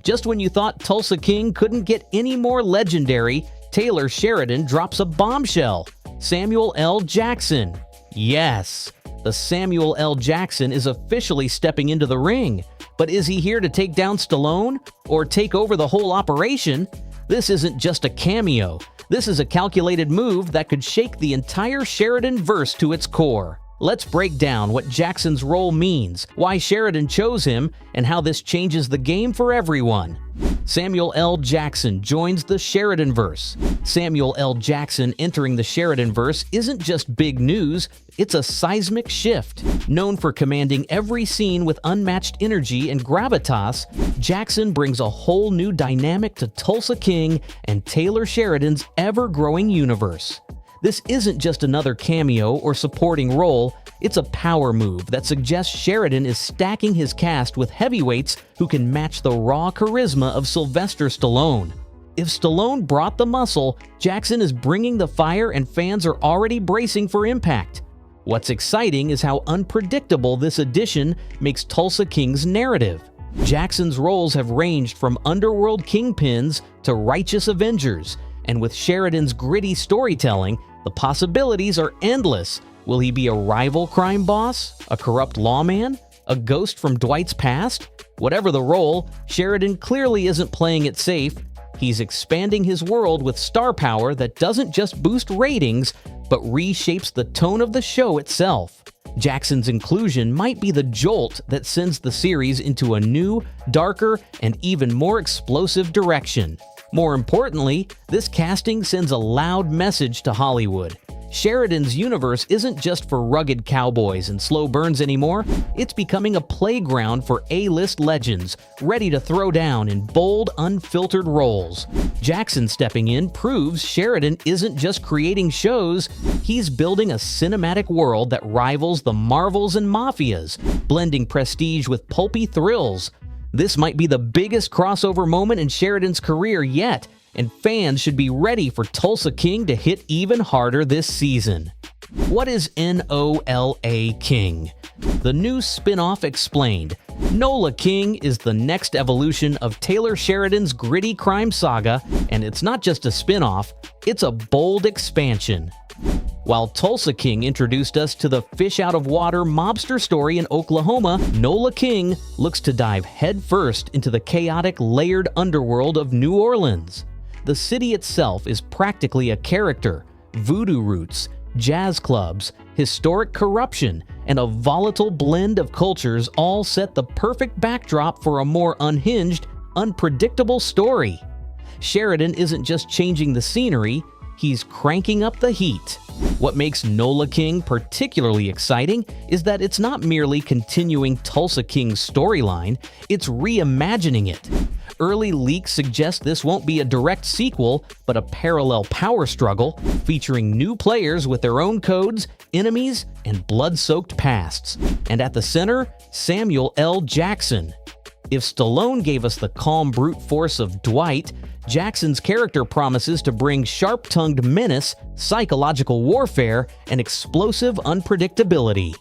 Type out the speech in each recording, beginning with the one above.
Just when you thought Tulsa King couldn't get any more legendary, Taylor Sheridan drops a bombshell. Samuel L. Jackson. Yes, the Samuel L. Jackson is officially stepping into the ring. But is he here to take down Stallone or take over the whole operation? This isn't just a cameo. This is a calculated move that could shake the entire Sheridanverse to its core. Let's break down what Jackson's role means, why Sheridan chose him, and how this changes the game for everyone. Samuel L. Jackson joins the Sheridanverse. Samuel L. Jackson entering the Sheridanverse isn't just big news, it's a seismic shift. Known for commanding every scene with unmatched energy and gravitas, Jackson brings a whole new dynamic to Tulsa King and Taylor Sheridan's ever-growing universe. This isn't just another cameo or supporting role, it's a power move that suggests Sheridan is stacking his cast with heavyweights who can match the raw charisma of Sylvester Stallone. If Stallone brought the muscle, Jackson is bringing the fire and fans are already bracing for impact. What's exciting is how unpredictable this addition makes Tulsa King's narrative. Jackson's roles have ranged from underworld kingpins to righteous avengers, and with Sheridan's gritty storytelling, the possibilities are endless. Will he be a rival crime boss? A corrupt lawman? A ghost from Dwight's past? Whatever the role, Sheridan clearly isn't playing it safe. He's expanding his world with star power that doesn't just boost ratings, but reshapes the tone of the show itself. Jackson's inclusion might be the jolt that sends the series into a new, darker, and even more explosive direction. More importantly, this casting sends a loud message to Hollywood. Sheridan's universe isn't just for rugged cowboys and slow burns anymore, it's becoming a playground for A-list legends, ready to throw down in bold, unfiltered roles. Jackson stepping in proves Sheridan isn't just creating shows, he's building a cinematic world that rivals the Marvels and Mafias, blending prestige with pulpy thrills. This might be the biggest crossover moment in Sheridan's career yet, and fans should be ready for Tulsa King to hit even harder this season. What is Nola King? The new spin-off explained. Nola King is the next evolution of Taylor Sheridan's gritty crime saga, and it's not just a spin-off, it's a bold expansion. While Tulsa King introduced us to the fish-out-of-water mobster story in Oklahoma, Nola King looks to dive headfirst into the chaotic, layered underworld of New Orleans. The city itself is practically a character. Voodoo roots, jazz clubs, historic corruption, and a volatile blend of cultures all set the perfect backdrop for a more unhinged, unpredictable story. Sheridan isn't just changing the scenery, he's cranking up the heat. What makes Nola King particularly exciting is that it's not merely continuing Tulsa King's storyline, it's reimagining it. Early leaks suggest this won't be a direct sequel, but a parallel power struggle featuring new players with their own codes, enemies, and blood-soaked pasts. And at the center, Samuel L. Jackson. If Stallone gave us the calm brute force of Dwight, Jackson's character promises to bring sharp-tongued menace, psychological warfare, and explosive unpredictability.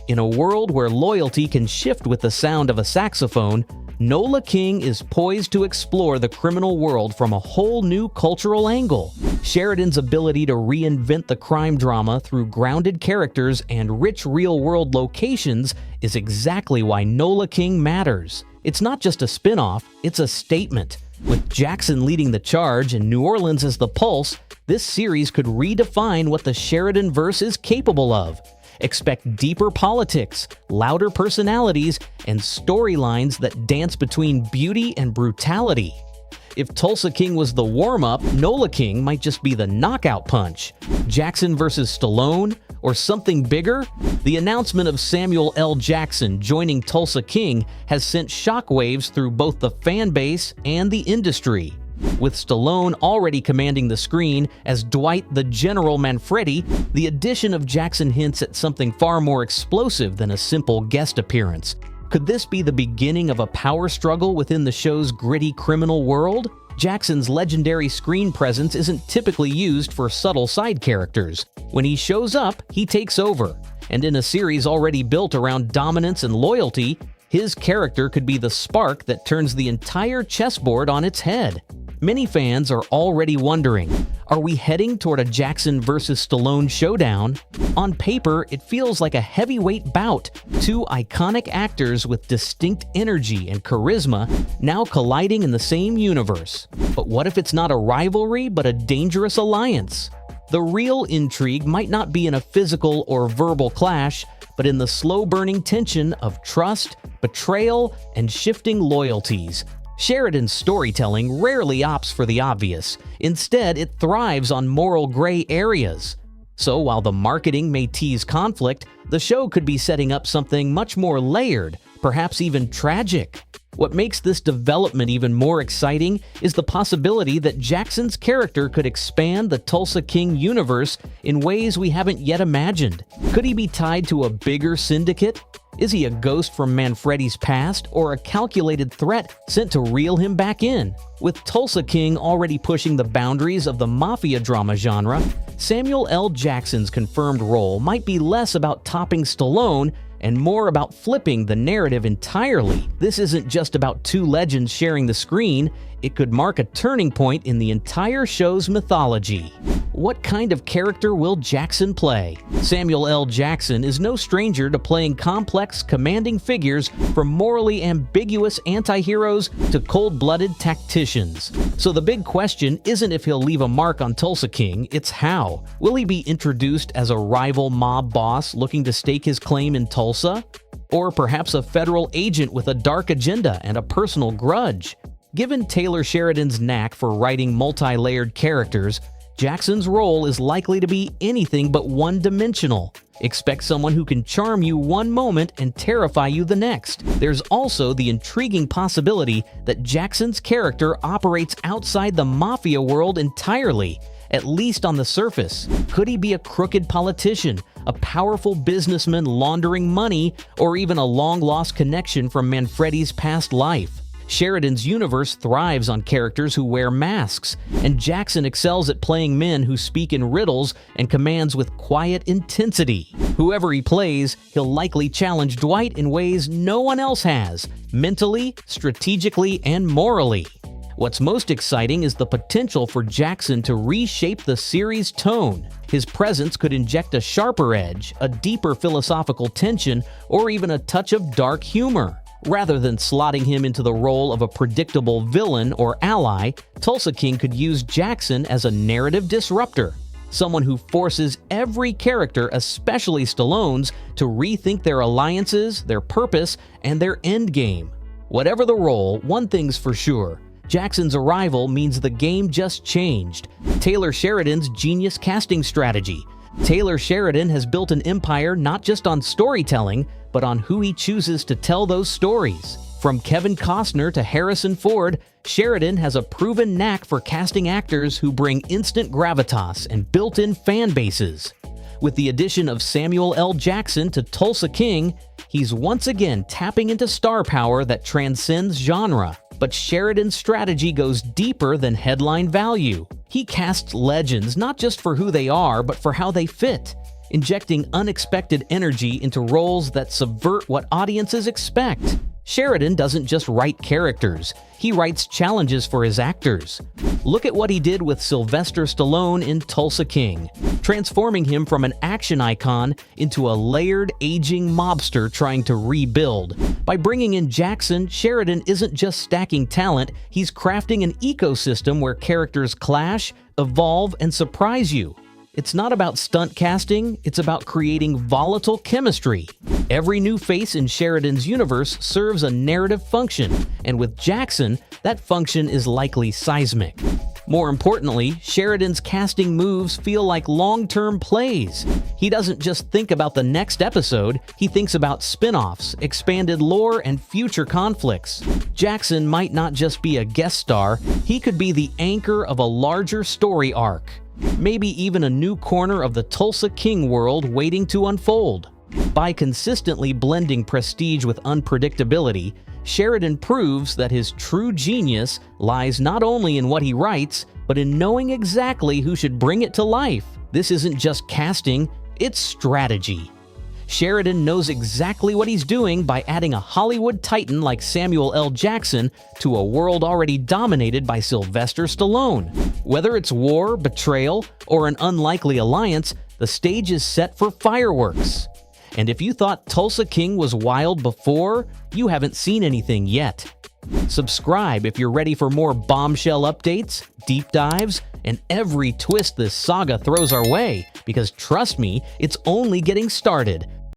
In a world where loyalty can shift with the sound of a saxophone, Nola King is poised to explore the criminal world from a whole new cultural angle. Sheridan's ability to reinvent the crime drama through grounded characters and rich real-world locations is exactly why Nola King matters. It's not just a spin-off, it's a statement. With Jackson leading the charge and New Orleans as the pulse, this series could redefine what the Sheridanverse is capable of. Expect deeper politics, louder personalities, and storylines that dance between beauty and brutality. If Tulsa King was the warm-up, Nola King might just be the knockout punch. Jackson versus Stallone, or something bigger? The announcement of Samuel L. Jackson joining Tulsa King has sent shockwaves through both the fan base and the industry. With Stallone already commanding the screen as Dwight the General Manfredi, the addition of Jackson hints at something far more explosive than a simple guest appearance. Could this be the beginning of a power struggle within the show's gritty criminal world? Jackson's legendary screen presence isn't typically used for subtle side characters. When he shows up, he takes over. And in a series already built around dominance and loyalty, His character could be the spark that turns the entire chessboard on its head. Many fans are already wondering, are we heading toward a Jackson versus Stallone showdown? On paper, it feels like a heavyweight bout, two iconic actors with distinct energy and charisma now colliding in the same universe. But what if it's not a rivalry but a dangerous alliance? The real intrigue might not be in a physical or verbal clash, but in the slow-burning tension of trust, betrayal, and shifting loyalties. Sheridan's storytelling rarely opts for the obvious. Instead, it thrives on moral gray areas. So while the marketing may tease conflict, the show could be setting up something much more layered, perhaps even tragic. What makes this development even more exciting is the possibility that Jackson's character could expand the Tulsa King universe in ways we haven't yet imagined. Could he be tied to a bigger syndicate? Is he a ghost from Manfredi's past or a calculated threat sent to reel him back in? With Tulsa King already pushing the boundaries of the mafia drama genre, Samuel L. Jackson's confirmed role might be less about topping Stallone and more about flipping the narrative entirely. This isn't just about two legends sharing the screen, it could mark a turning point in the entire show's mythology. What kind of character will Jackson play? Samuel L. Jackson is no stranger to playing complex, commanding figures from morally ambiguous anti-heroes to cold-blooded tacticians. So the big question isn't if he'll leave a mark on Tulsa King, it's how. Will he be introduced as a rival mob boss looking to stake his claim in Tulsa? Or perhaps a federal agent with a dark agenda and a personal grudge? Given Taylor Sheridan's knack for writing multi-layered characters, Jackson's role is likely to be anything but one-dimensional. Expect someone who can charm you one moment and terrify you the next. There's also the intriguing possibility that Jackson's character operates outside the mafia world entirely, at least on the surface. Could he be a crooked politician, a powerful businessman laundering money, or even a long-lost connection from Manfredi's past life? Sheridan's universe thrives on characters who wear masks, and Jackson excels at playing men who speak in riddles and commands with quiet intensity. Whoever he plays, he'll likely challenge Dwight in ways no one else has, mentally, strategically, and morally. What's most exciting is the potential for Jackson to reshape the series' tone. His presence could inject a sharper edge, a deeper philosophical tension, or even a touch of dark humor. Rather than slotting him into the role of a predictable villain or ally, Tulsa King could use Jackson as a narrative disruptor, someone who forces every character, especially Stallone's, to rethink their alliances, their purpose, and their endgame. Whatever the role, one thing's for sure: Jackson's arrival means the game just changed. Taylor Sheridan's genius casting strategy. Taylor Sheridan has built an empire not just on storytelling, but on who he chooses to tell those stories. From Kevin Costner to Harrison Ford, Sheridan has a proven knack for casting actors who bring instant gravitas and built-in fan bases. With the addition of Samuel L. Jackson to Tulsa King, he's once again tapping into star power that transcends genre. But Sheridan's strategy goes deeper than headline value. He casts legends not just for who they are, but for how they fit, injecting unexpected energy into roles that subvert what audiences expect. Sheridan doesn't just write characters, he writes challenges for his actors. Look at what he did with Sylvester Stallone in Tulsa King, transforming him from an action icon into a layered, aging mobster trying to rebuild. By bringing in Jackson, Sheridan isn't just stacking talent, he's crafting an ecosystem where characters clash, evolve, and surprise you. It's not about stunt casting, it's about creating volatile chemistry. Every new face in Sheridan's universe serves a narrative function, and with Jackson, that function is likely seismic. More importantly, Sheridan's casting moves feel like long-term plays. He doesn't just think about the next episode, he thinks about spin-offs, expanded lore, and future conflicts. Jackson might not just be a guest star, he could be the anchor of a larger story arc. Maybe even a new corner of the Tulsa King world waiting to unfold. By consistently blending prestige with unpredictability, Sheridan proves that his true genius lies not only in what he writes, but in knowing exactly who should bring it to life. This isn't just casting, it's strategy. Sheridan knows exactly what he's doing by adding a Hollywood titan like Samuel L. Jackson to a world already dominated by Sylvester Stallone. Whether it's war, betrayal, or an unlikely alliance, the stage is set for fireworks. And if you thought Tulsa King was wild before, you haven't seen anything yet. Subscribe if you're ready for more bombshell updates, deep dives, and every twist this saga throws our way, because trust me, it's only getting started.